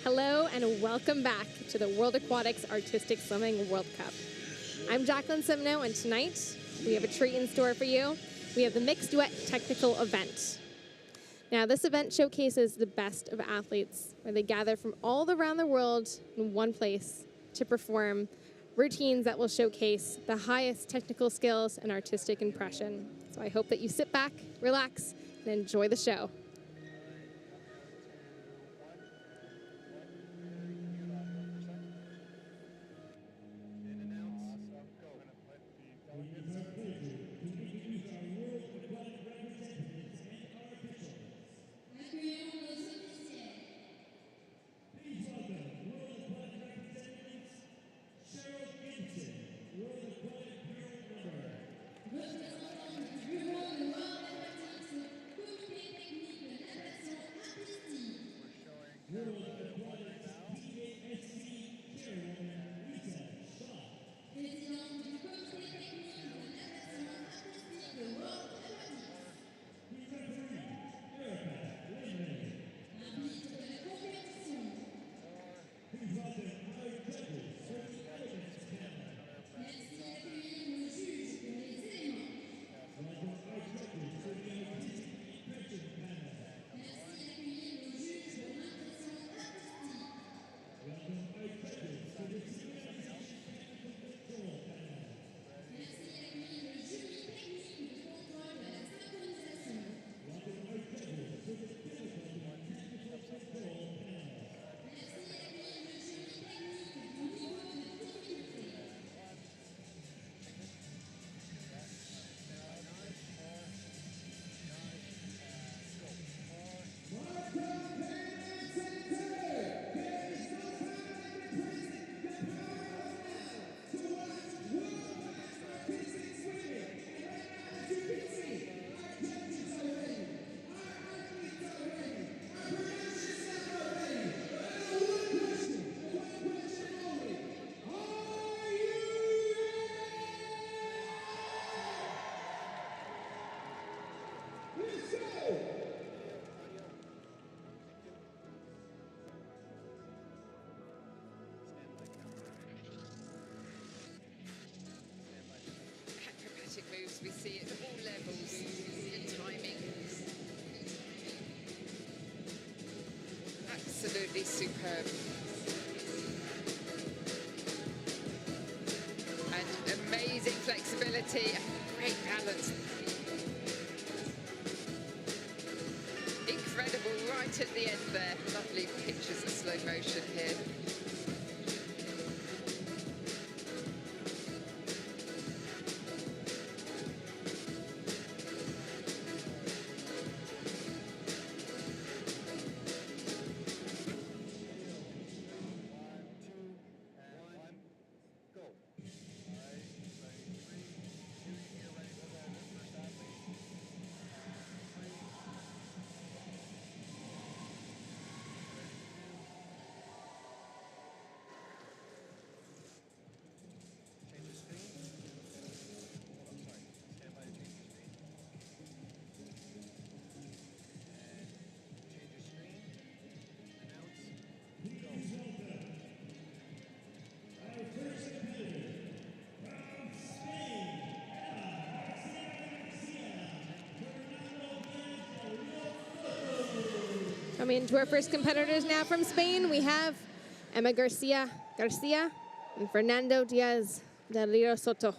Hello and welcome back to the World Aquatics Artistic Swimming World Cup. I'm Jacqueline Simno, and tonight we have a treat in store for you. We have the Mixed Duet Technical Event. Now, this event showcases the best of athletes, where they gather from all around the world in one place to perform routines that will showcase the highest technical skills and artistic impression. So I hope that you sit back, relax, and enjoy the show. Moves we see at all levels in timing. Absolutely superb. And amazing flexibility and great balance. Incredible right at the end there. Lovely pictures in slow motion here. Coming into our first competitors now from Spain, we have Emma Garcia and Fernando Diaz del Rio Soto.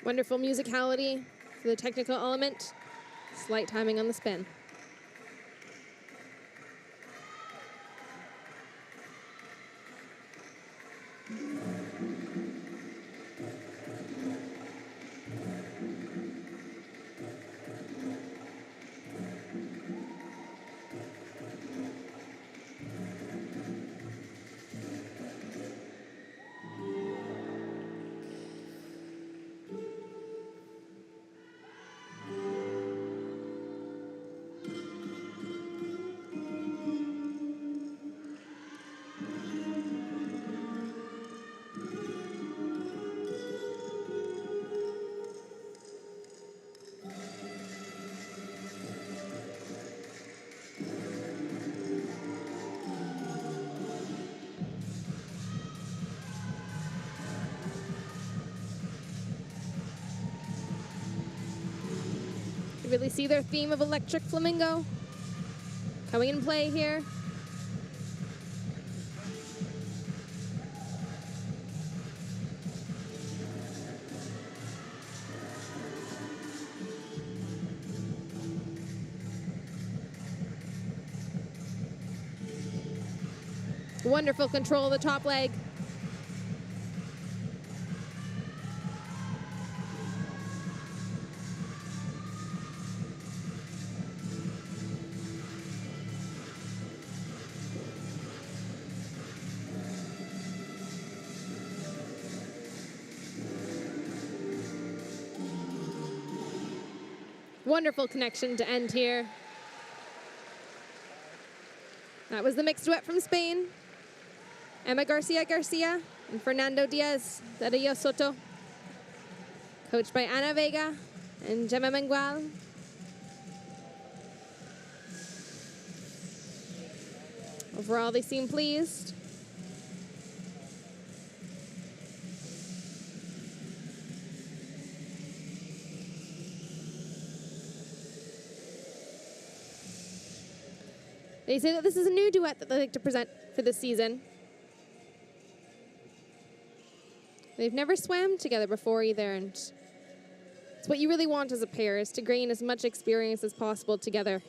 Wonderful musicality for the technical element. Slight timing on the spin. You really see their theme of electric flamingo coming in play here. Wonderful control of the top leg. Wonderful connection to end here. That was the mixed duet from Spain. Emma Garcia and Fernando Diaz del Rio Soto. Coached by Ana Vega and Gemma Mengual. Overall, they seem pleased. They say that this is a new duet that they like to present for this season. They've never swam together before either, and it's what you really want as a pair, is to gain as much experience as possible together.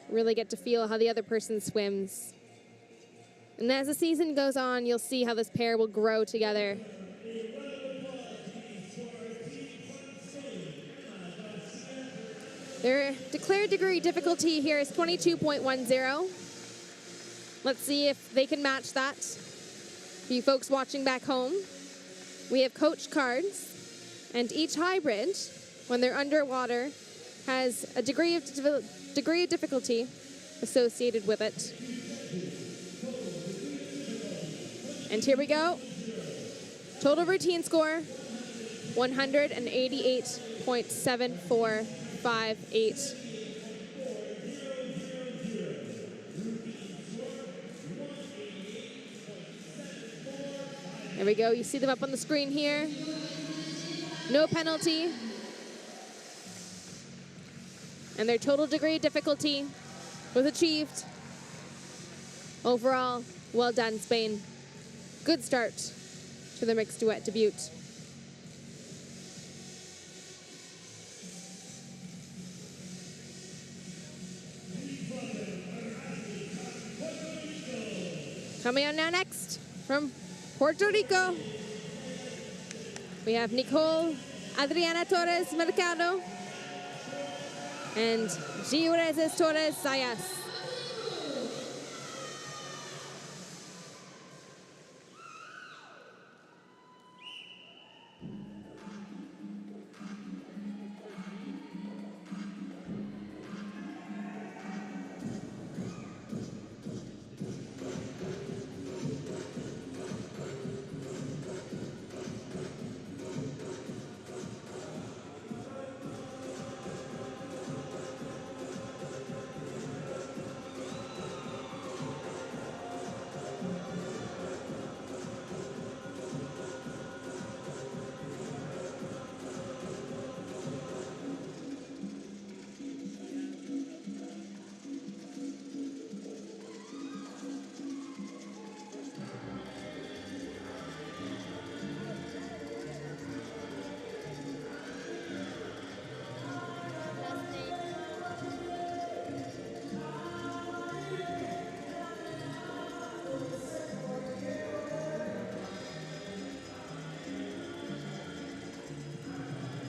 Really get to feel how the other person swims. And as the season goes on, you'll see how this pair will grow together. Their declared degree difficulty here is 22.10. Let's see if they can match that. For you folks watching back home, we have coach cards, and each hybrid, when they're underwater, has a degree of difficulty associated with it. And here we go. Total routine score, 188.7458. There we go. You see them up on the screen here. No penalty. And their total degree of difficulty was achieved. Overall, well done, Spain. Good start to the mixed duet debut. Coming on now next from Puerto Rico, we have Nicole Adriana Torres Mercado and Giureses Torres Sayas.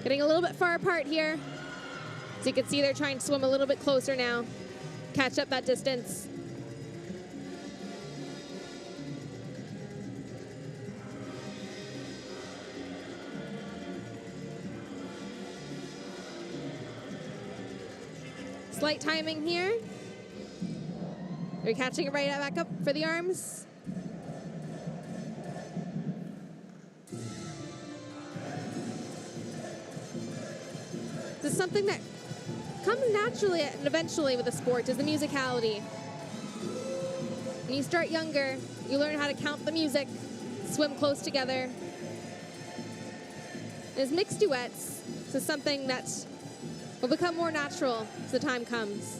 Getting a little bit far apart here. So you can see they're trying to swim a little bit closer now. Catch up that distance. Slight timing here. They're catching it right back up for the arms. This is something that comes naturally and eventually with the sport, is the musicality. When you start younger, you learn how to count the music, swim close together. And as mixed duets, this is something that will become more natural as the time comes.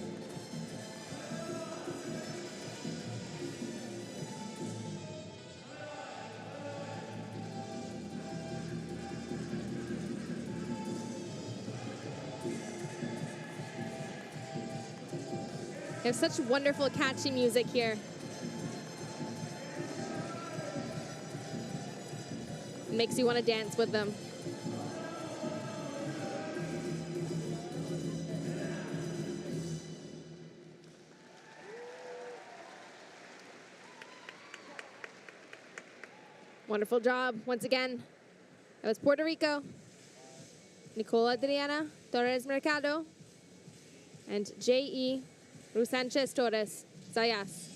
They have such wonderful, catchy music here. It makes you want to dance with them. Wonderful job once again. That was Puerto Rico. Nicola Adriana Torres Mercado and J.E. Rusanchez Torres Zayas.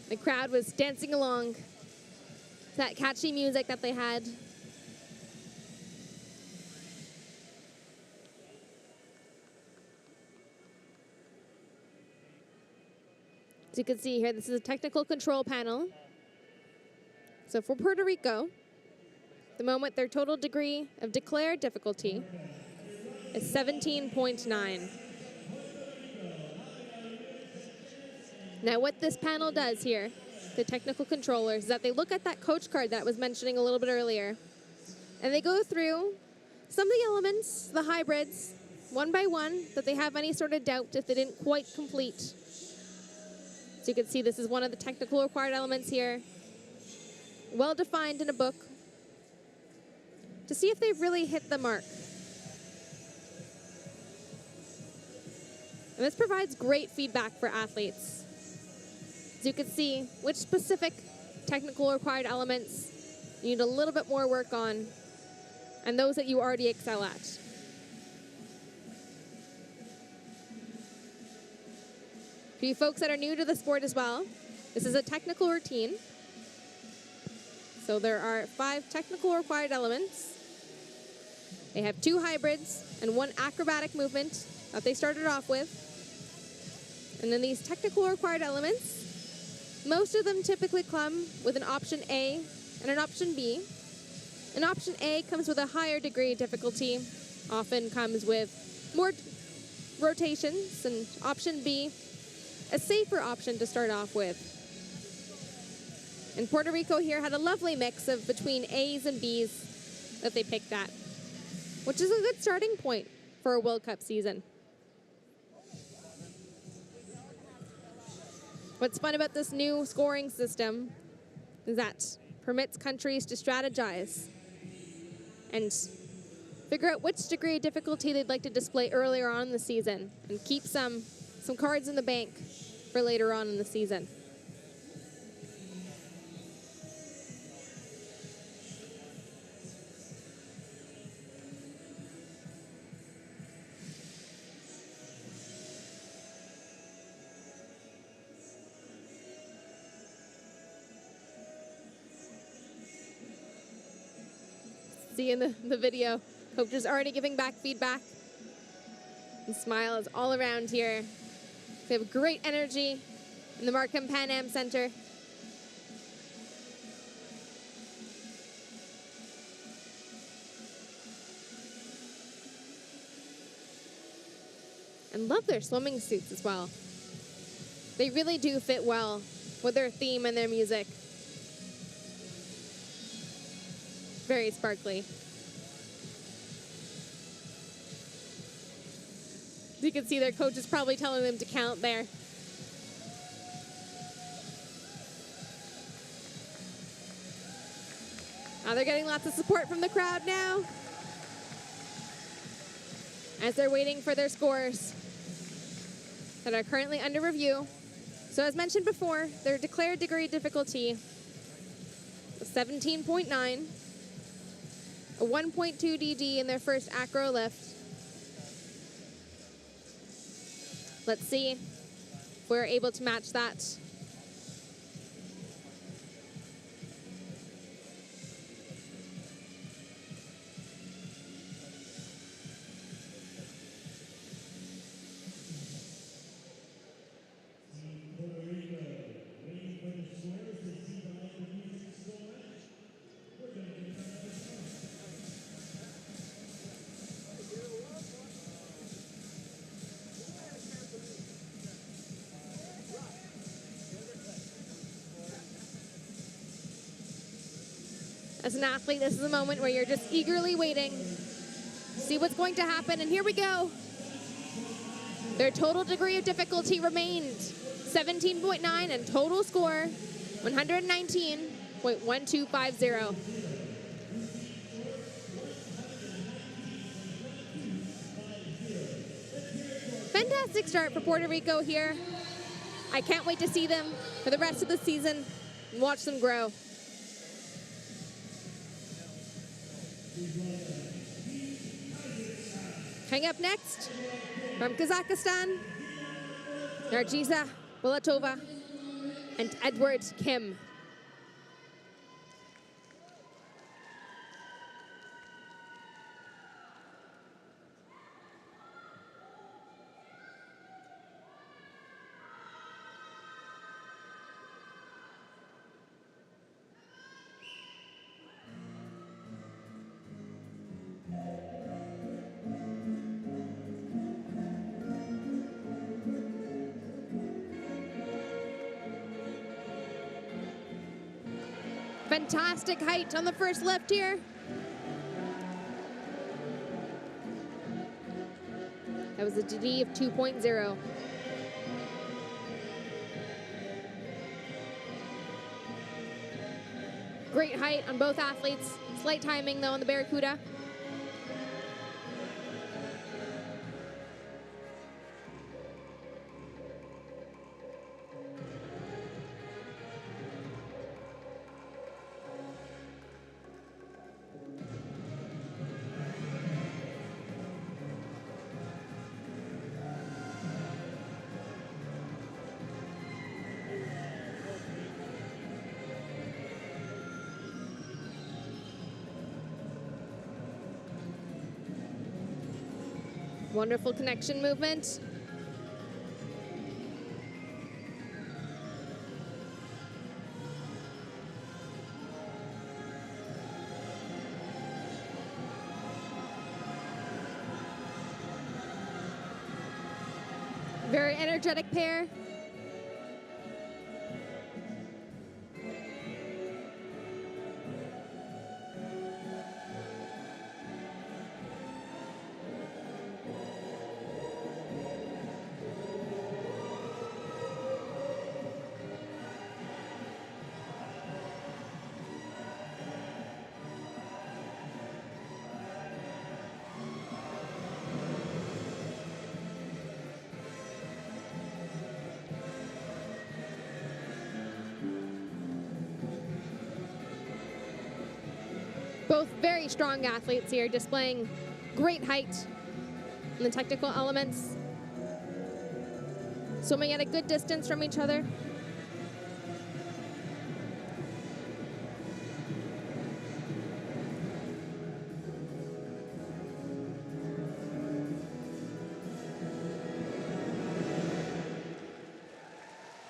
The crowd was dancing along to that catchy music that they had. As you can see here, this is a technical control panel. So for Puerto Rico, the moment their total degree of declared difficulty is 17.9. Now what this panel does here, the technical controllers, is that they look at that coach card that I was mentioning a little bit earlier, and they go through some of the elements, the hybrids, one by one, that they have any sort of doubt if they didn't quite complete. So you can see this is one of the technical required elements here, well defined in a book, to see if they've really hit the mark. And this provides great feedback for athletes. As you can see, which specific technical required elements you need a little bit more work on, and those that you already excel at. For you folks that are new to the sport as well, this is a technical routine. So there are 5 technical required elements. They have 2 hybrids and 1 acrobatic movement that they started off with. And then these technical required elements, most of them typically come with an option A and an option B. An option A comes with a higher degree of difficulty, often comes with more rotations, and option B, a safer option to start off with. And Puerto Rico here had a lovely mix of between A's and B's that they picked at, which is a good starting point for a World Cup season. What's fun about this new scoring system is that permits countries to strategize and figure out which degree of difficulty they'd like to display earlier on in the season and keep some cards in the bank for later on in the season. See in the video, coaches already giving back feedback. And smile is all around here. They have great energy in the Markham Pan Am Center. And love their swimming suits as well. They really do fit well with their theme and their music. Very sparkly. You can see their coach is probably telling them to count there. They're getting lots of support from the crowd now as they're waiting for their scores that are currently under review. So as mentioned before, their declared degree difficulty was 17.9, a 1.2 DD in their first acro lift. Let's see if we're able to match that. As an athlete, this is a moment where you're just eagerly waiting to see what's going to happen, and here we go. Their total degree of difficulty remained 17.9 and total score 119.1250. Fantastic start for Puerto Rico here. I can't wait to see them for the rest of the season and watch them grow. Coming up next, from Kazakhstan, Nargiza Bulatova and Edward Kim. Fantastic height on the first lift here. That was a DD of 2.0. Great height on both athletes. Slight timing though on the Barracuda. Wonderful connection movement. Very energetic pair. Both very strong athletes here, displaying great height in the technical elements. Swimming at a good distance from each other.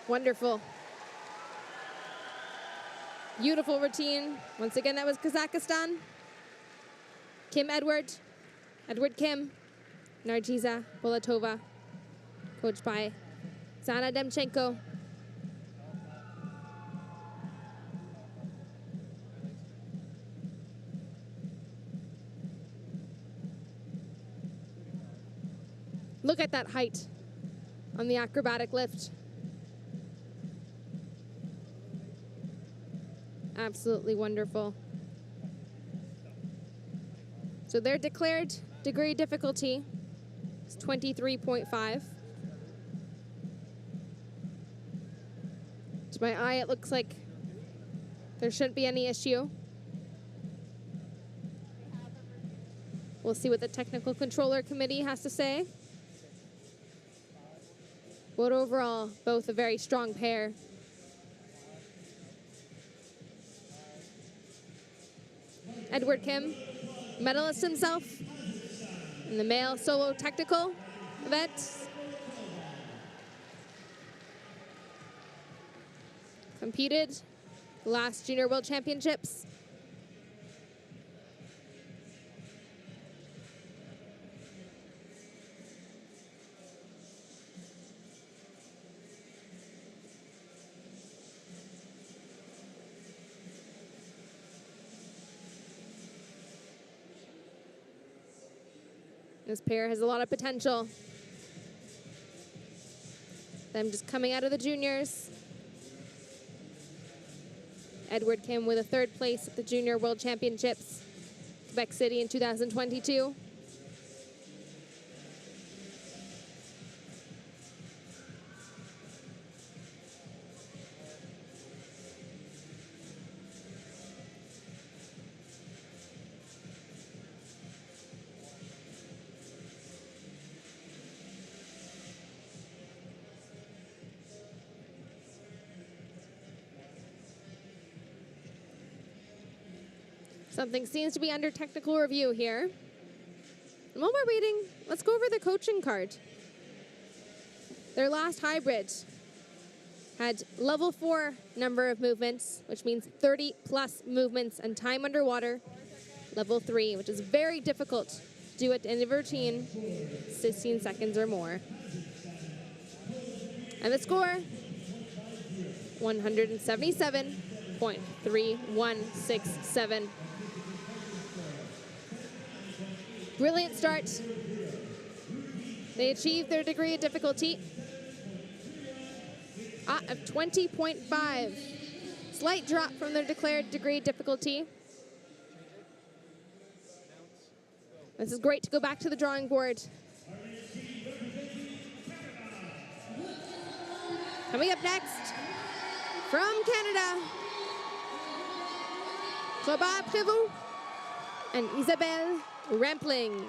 Wonderful. Beautiful routine. Once again, that was Kazakhstan. Edward Kim, Nargiza Bulatova, coached by Zana Demchenko. Look at that height on the acrobatic lift. Absolutely wonderful. So their declared degree difficulty is 23.5. To my eye, it looks like there shouldn't be any issue. We'll see what the technical controller committee has to say. But overall, both a very strong pair. Edward Kim, medalist himself in the male solo technical event. Competed the last Junior World Championships. This pair has a lot of potential. Them just coming out of the juniors. Edward Kim with a 3rd place at the Junior World Championships, Quebec City in 2022. Something seems to be under technical review here. And while we're waiting, let's go over the coaching card. Their last hybrid had level 4 number of movements, which means 30 plus movements and time underwater. Level 3, which is very difficult to do at the end of a routine, 16 seconds or more. And the score, 177.3167. Brilliant start. They achieved their degree of difficulty of 20.5. Slight drop from their declared degree of difficulty. This is great to go back to the drawing board. Coming up next, from Canada, Robert Prévost and Isabelle Rampling.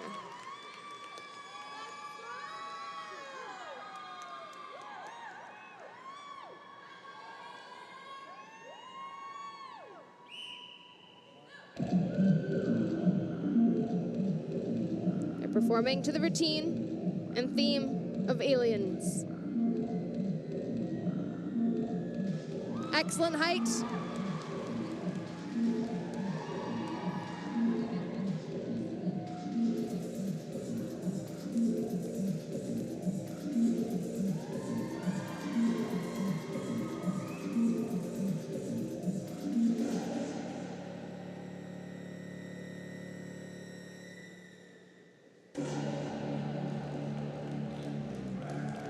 They're performing to the routine and theme of aliens. Excellent height.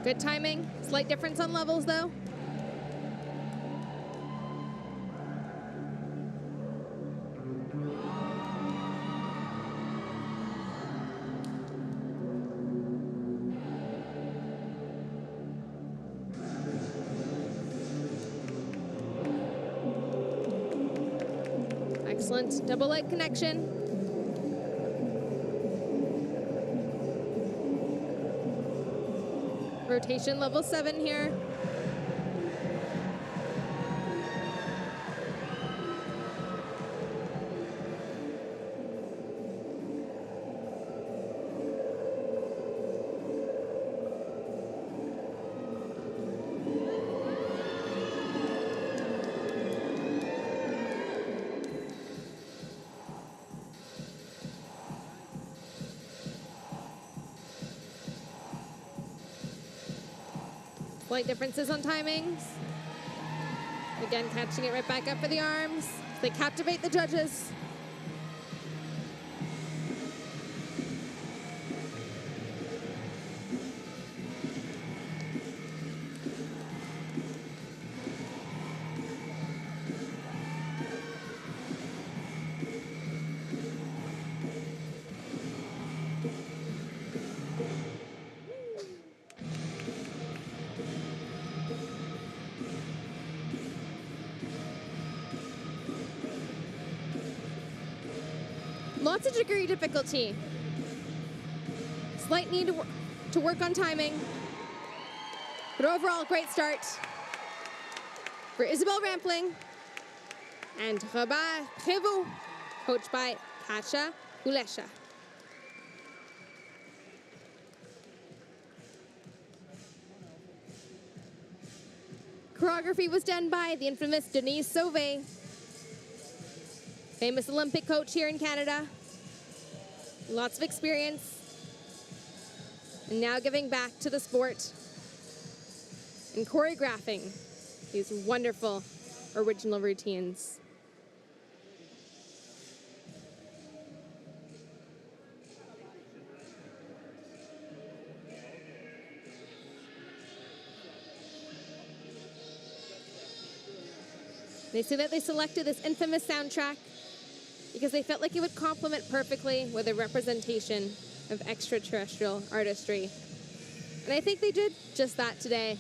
Good timing. Slight difference on levels, though. Excellent double leg connection. Rotation level 7 here. Slight differences on timings. Again, catching it right back up for the arms. They captivate the judges. Lots of degree difficulty. Slight need to work on timing. But overall, great start for Isabelle Rampling and Robert Prévost, coached by Katja Ulesha. Choreography was done by the infamous Denise Sauvé, famous Olympic coach here in Canada. Lots of experience. And now giving back to the sport and choreographing these wonderful original routines. They say that they selected this infamous soundtrack because they felt like it would complement perfectly with a representation of extraterrestrial artistry. And I think they did just that today.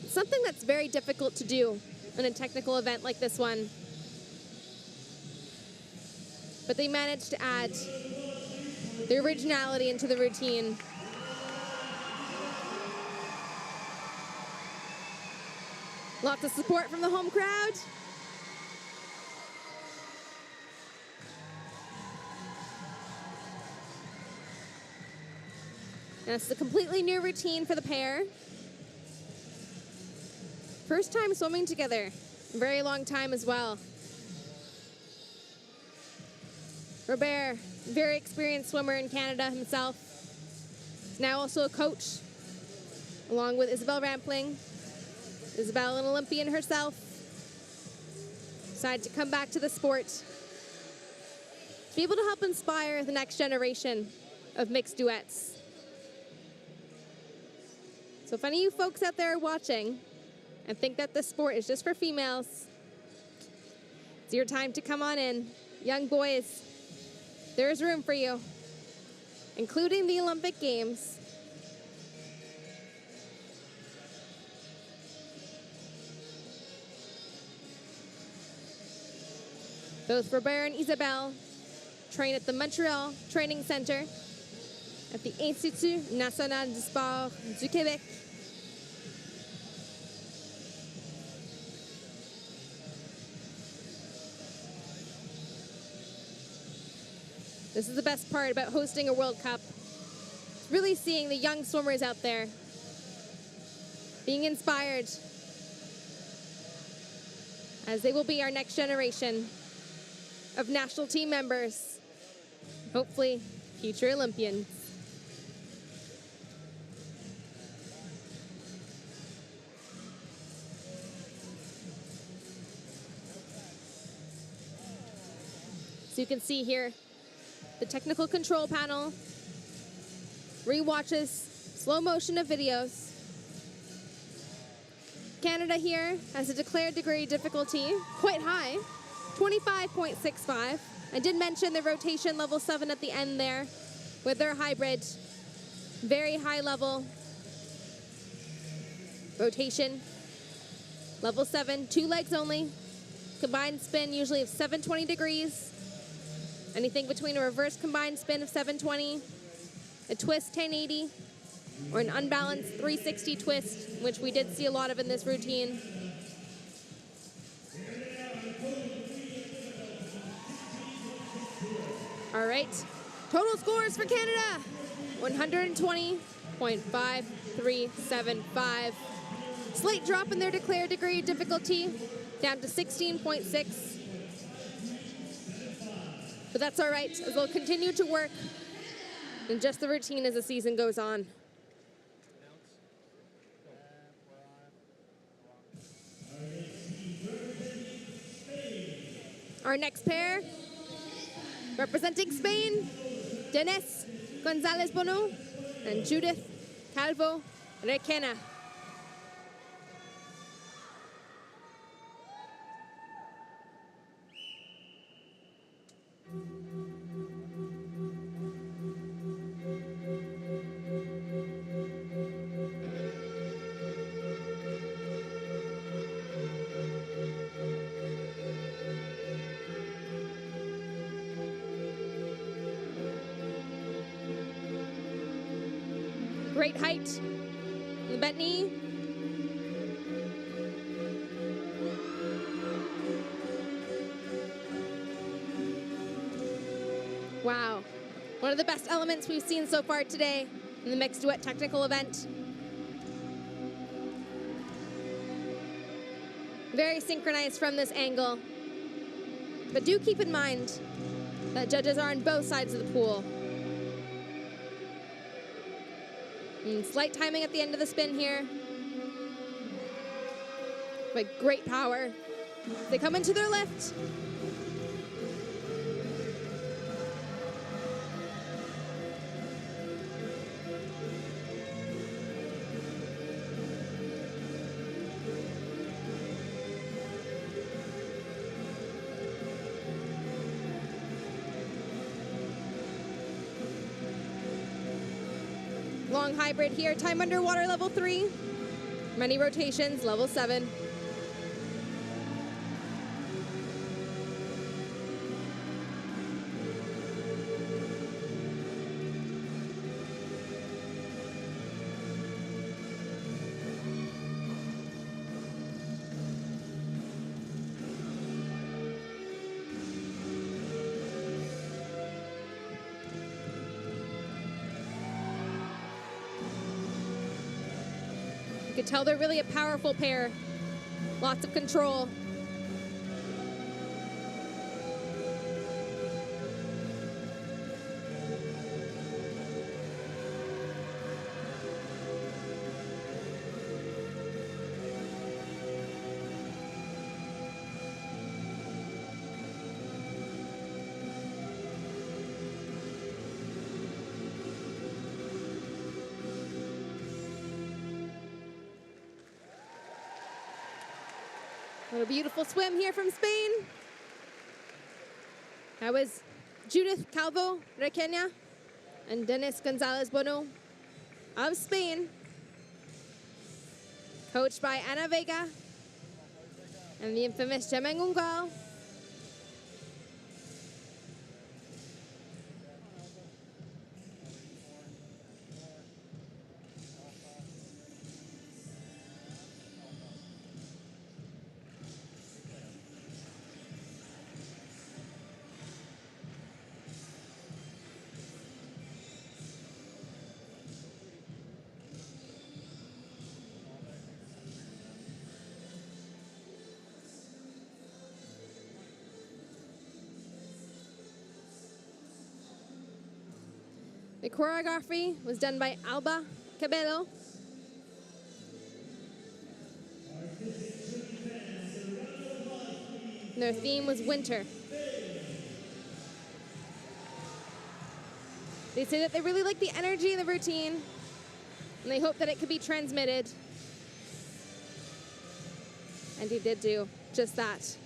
It's something that's very difficult to do in a technical event like this one. But they managed to add the originality into the routine. Lots of support from the home crowd. And it's a completely new routine for the pair. First time swimming together, a very long time as well. Robert, very experienced swimmer in Canada himself. He's now also a coach, along with Isabelle Rampling. Isabelle, an Olympian herself, decided to come back to the sport to be able to help inspire the next generation of mixed duets. So if any of you folks out there are watching and think that this sport is just for females, it's your time to come on in. Young boys, there is room for you, including the Olympic Games. Both Robert and Isabelle train at the Montreal Training Center at the Institut National du Sport du Québec. This is the best part about hosting a World Cup. It's really seeing the young swimmers out there being inspired, as they will be our next generation of national team members, hopefully future Olympians. So you can see here the technical control panel re-watches slow motion of videos. Canada here has a declared degree difficulty quite high, 25.65. I did mention the rotation level 7 at the end there with their hybrid, very high level rotation. Level 7, 2 legs only, combined spin usually of 720 degrees. Anything between a reverse combined spin of 720, a twist 1080, or an unbalanced 360 twist, which we did see a lot of in this routine. All right, total scores for Canada, 120.5375. Slight drop in their declared degree difficulty, down to 16.6. But that's all right, as they'll continue to work in just the routine as the season goes on. Our next pair, representing Spain, Denise González Bono and Judith Calvo Requena. Great height. The bent knee. Wow. One of the best elements we've seen so far today in the mixed duet technical event. Very synchronized from this angle. But do keep in mind that judges are on both sides of the pool. And slight timing at the end of the spin here. But great power. They come into their lift. Long hybrid here, time underwater, level 3. Many rotations, level 7. You could tell they're really a powerful pair. Lots of control. What a beautiful swim here from Spain. That was Judith Calvo Requena and Dennis Gonzalez Bono of Spain, coached by Ana Vega and the infamous Gemma Ngungal. The choreography was done by Alba Cabello. And their theme was winter. They say that they really like the energy in the routine, and they hope that it could be transmitted. And he did do just that.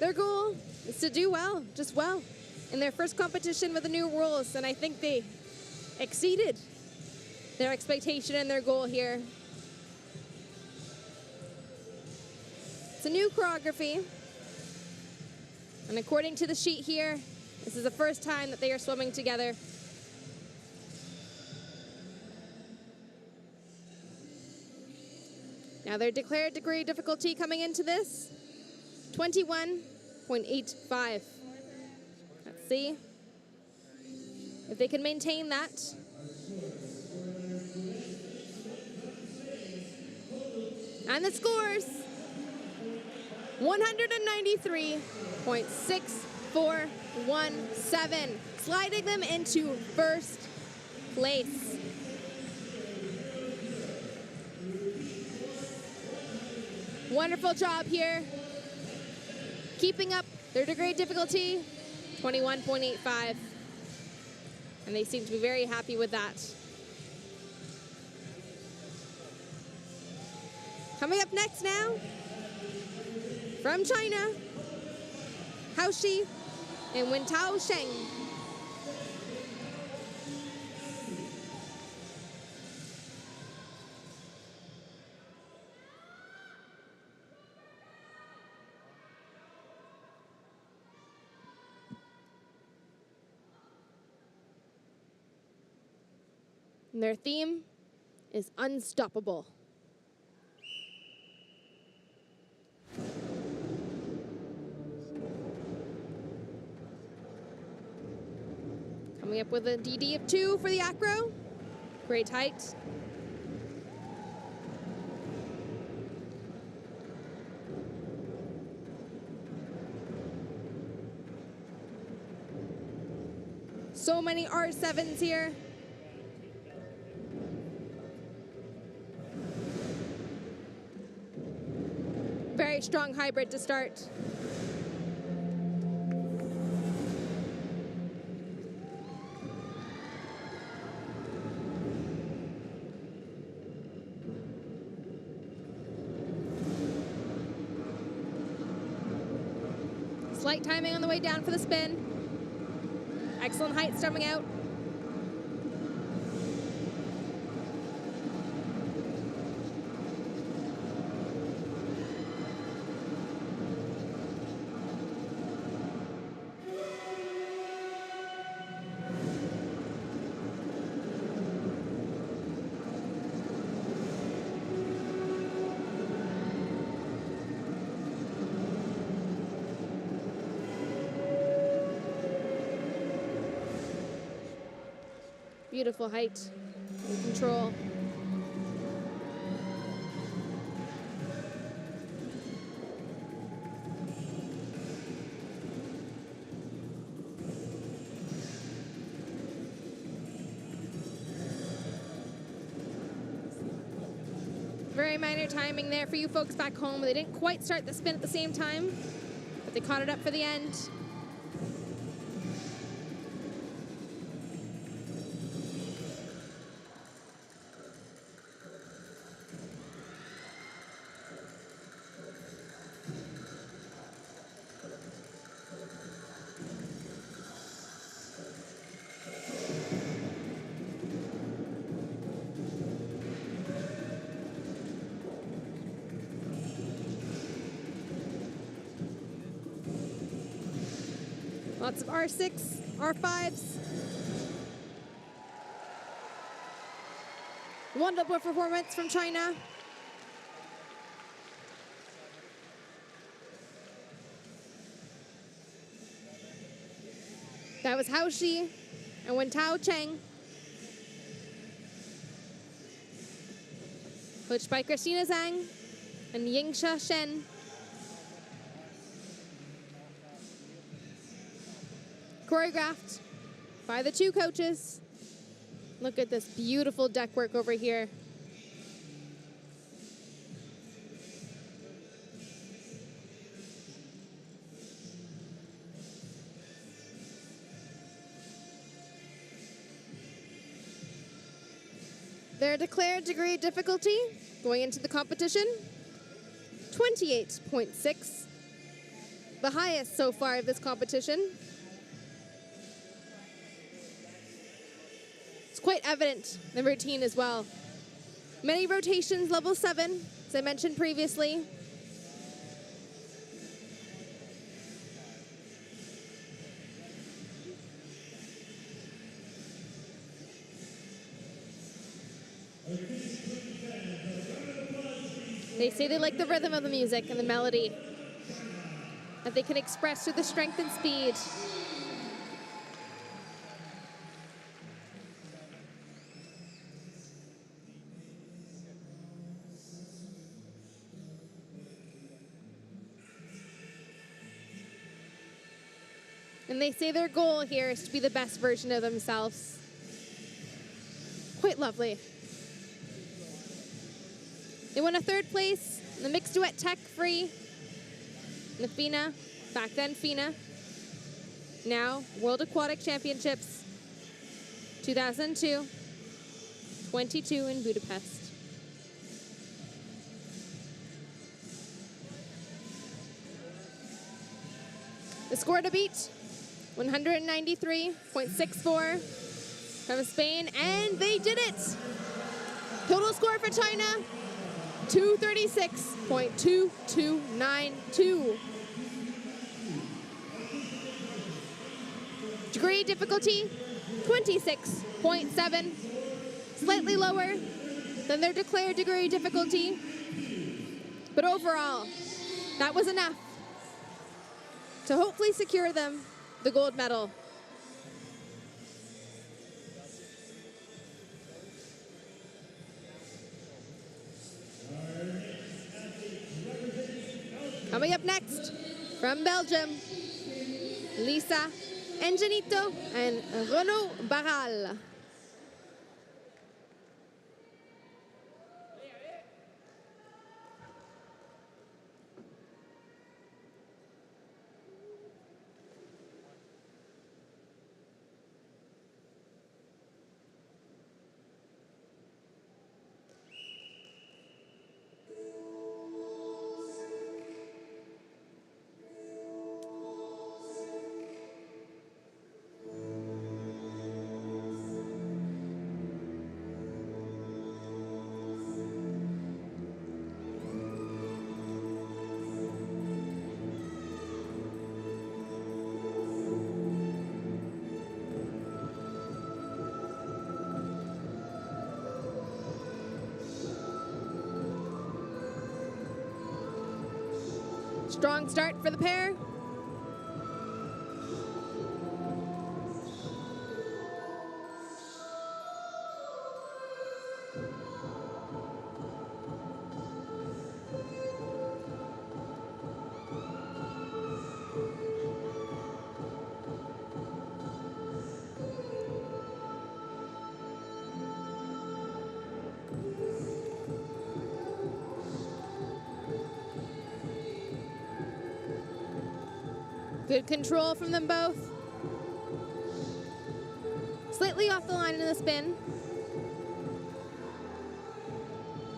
Their goal is to do well, just well, in their first competition with the new rules, and I think they exceeded their expectation and their goal here. It's a new choreography, and according to the sheet here, this is the first time that they are swimming together. Now their declared degree of difficulty coming into this, 21.85. Let's see if they can maintain that. And the scores, 193.6417, sliding them into first place. Wonderful job here. Keeping up their degree of difficulty, 21.85. And they seem to be very happy with that. Coming up next now, from China, Hao Shi and Wintao Sheng. And their theme is unstoppable. Coming up with a DD of 2 for the acro. Great height. So many R7s here. Very strong hybrid to start. Slight timing on the way down for the spin. Excellent height starting out. Beautiful height and control. Very minor timing there for you folks back home. They didn't quite start the spin at the same time, but they caught it up for the end. Lots of R6, R5s. Wonderful performance from China. That was Hao Shi and Wen Tao Cheng. Coached by Christina Zhang and Yingsha Shen. Choreographed by the 2 coaches. Look at this beautiful deck work over here. Their declared degree of difficulty going into the competition, 28.6. The highest so far of this competition. It's quite evident in the routine as well. Many rotations, level 7, as I mentioned previously. They say they like the rhythm of the music and the melody that they can express through the strength and speed. And they say their goal here is to be the best version of themselves. Quite lovely. They won a 3rd place in the mixed duet tech free in the FINA, back then FINA, now World Aquatic Championships 2002, 22 in Budapest. The score to beat, 193.64 from Spain, and they did it! Total score for China, 236.2292. Degree difficulty, 26.7. Slightly lower than their declared degree difficulty, but overall, that was enough to hopefully secure them the gold medal. Coming up next, from Belgium, Lisa Engenito and Renaud Barral. Strong start for the pair. Good control from them both. Slightly off the line in the spin.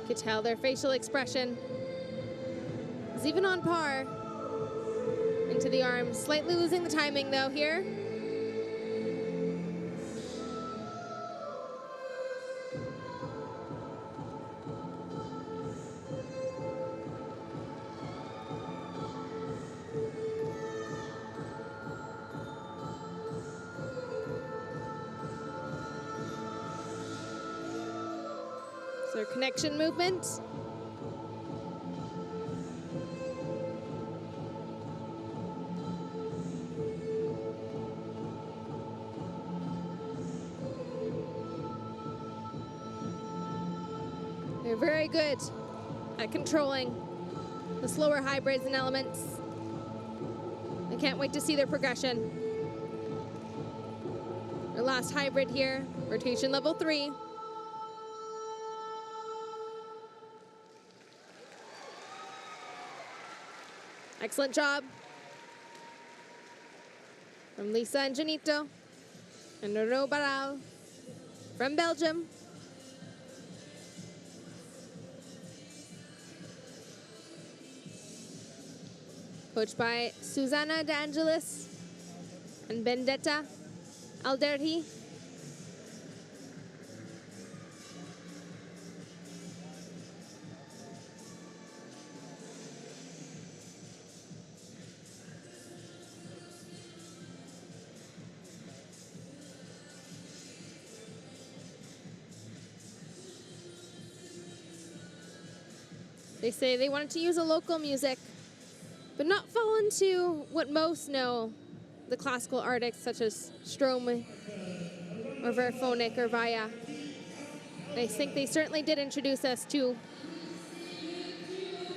You could tell their facial expression is even on par. Into the arms, slightly losing the timing though here. So connection movement. They're very good at controlling the slower hybrids and elements. I can't wait to see their progression. Our last hybrid here, rotation level 3. Excellent job from Lisa Engenito and Renaud Barral from Belgium. Coached by Susanna De Angelis and Benedetta Alderhi. They say they wanted to use a local music, but not fall into what most know, the classical artists such as Strohm or Verphonic or Vaya. I think they certainly did introduce us to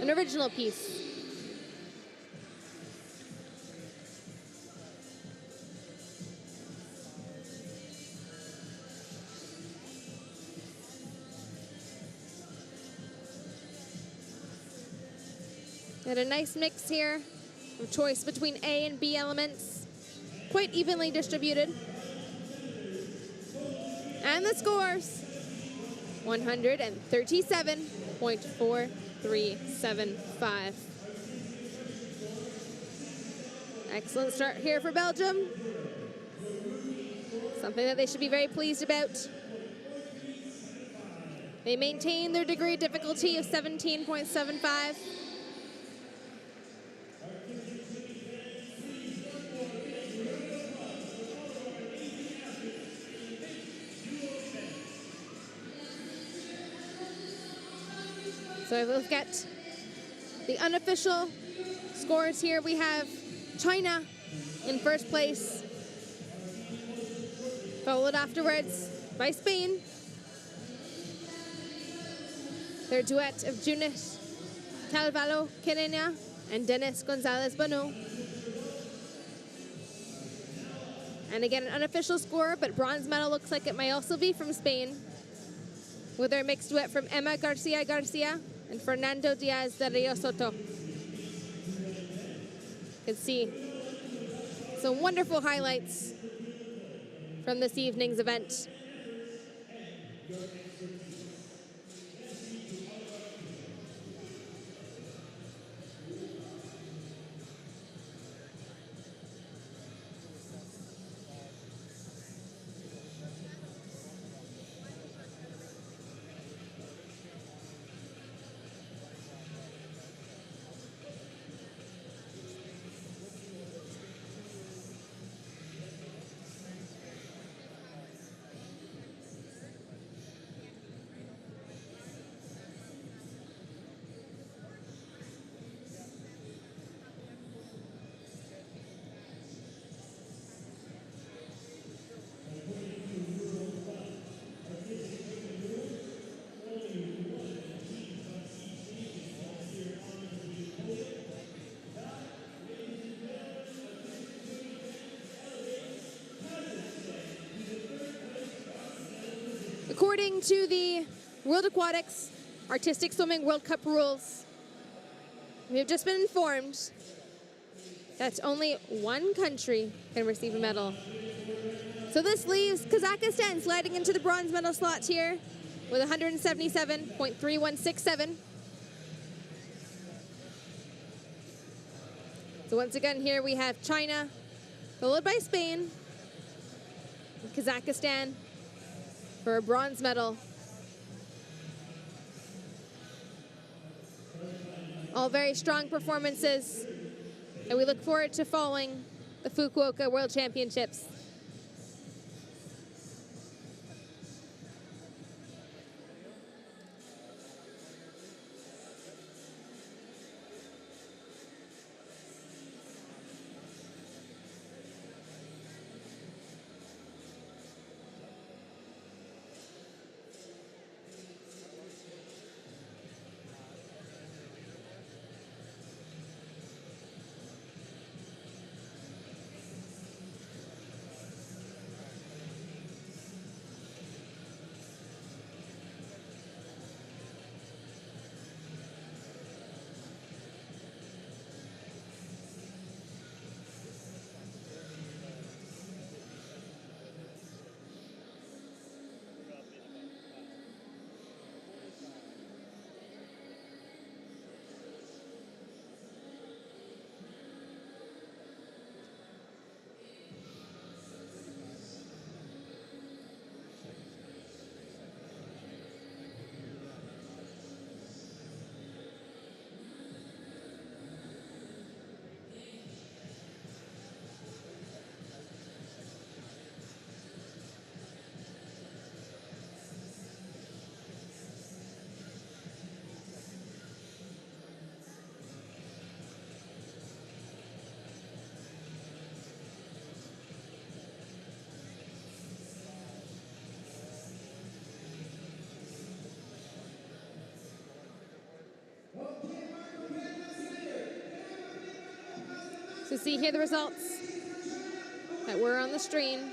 an original piece. Got a nice mix here of choice between A and B elements, quite evenly distributed. And the scores, 137.4375. Excellent start here for Belgium. Something that they should be very pleased about. They maintain their degree difficulty of 17.75. So if we look at the unofficial scores here, we have China in first place, followed afterwards by Spain. Their duet of Junis Calvallo Querena and Dennis Gonzalez Bono. And again, an unofficial score, but bronze medal looks like it might also be from Spain, with their mixed duet from Emma Garcia Garcia and Fernando Diaz de Rio Soto. You can see some wonderful highlights from this evening's event. According to the World Aquatics Artistic Swimming World Cup rules, we have just been informed that only one country can receive a medal. So this leaves Kazakhstan sliding into the bronze medal slot here with 177.3167. So once again here we have China, followed by Spain, and Kazakhstan for a bronze medal. All very strong performances, and we look forward to following the Fukuoka World Championships. So see here the results that were on the screen.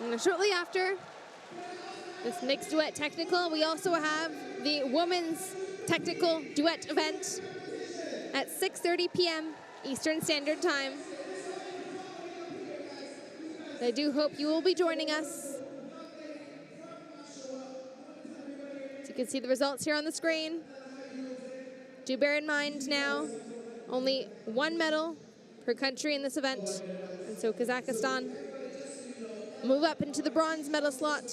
And shortly after this mixed duet technical, we also have the women's technical duet event at 6:30 p.m. Eastern Standard Time. I do hope you will be joining us. So you can see the results here on the screen. Do bear in mind now, only one medal per country in this event. And so Kazakhstan move up into the bronze medal slot.